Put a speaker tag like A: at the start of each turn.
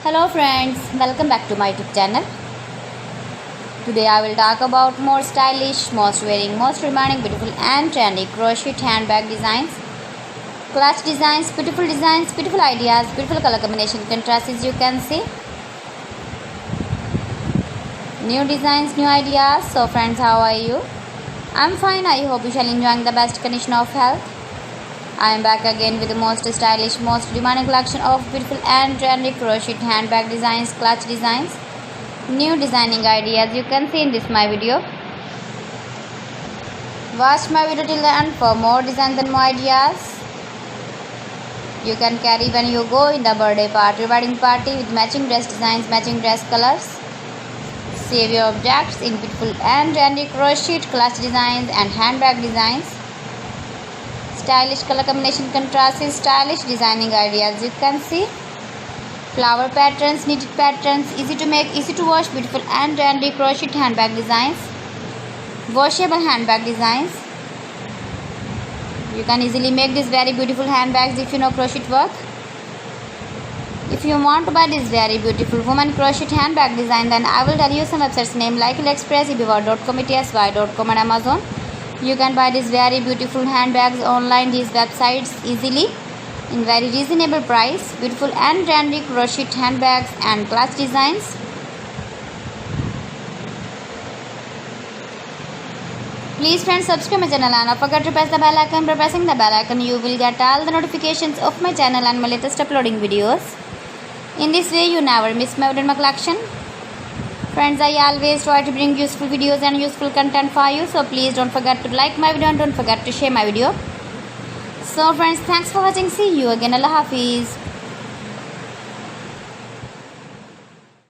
A: Hello friends, welcome back to my YouTube channel. Today I will talk about more stylish, most wearing, most demanding, beautiful and trendy crochet handbag designs, clutch designs, beautiful ideas, beautiful color combination contrasts as you can see. New designs, new ideas. So friends, how are you? I'm fine. I hope you shall enjoying the best condition of health. I am back again with the most stylish, most demanding collection of beautiful and trendy crochet handbag designs, clutch designs, new designing ideas you can see in this my video. Watch my video till the end for more designs and more ideas. You can carry when you go in the birthday party, wedding party with matching dress designs, matching dress colors. Save your objects in beautiful and trendy crochet clutch designs and handbag designs. Stylish color combination contrasts, stylish designing ideas you can see. Flower patterns, knitted patterns, easy to make, easy to wash, beautiful and trendy crochet handbag designs, washable handbag designs. You can easily make these very beautiful handbags if you know crochet work. If you want to buy this very beautiful woman crochet handbag design, then I will tell you some websites name like AliExpress, eBay.com, etsy.com and Amazon. You can buy these very beautiful handbags online, these websites easily in very reasonable price. Beautiful and trendy crochet handbags and clutch designs. Please friends, subscribe my channel and don't forget to press the bell icon. By pressing the bell icon you will get all the notifications of my channel and my latest uploading videos. In this way you never miss my collection. Friends, I always try to bring useful videos and useful content for you. So please don't forget to like my video and don't forget to share my video. So friends, thanks for watching. See you again. Allah Hafiz.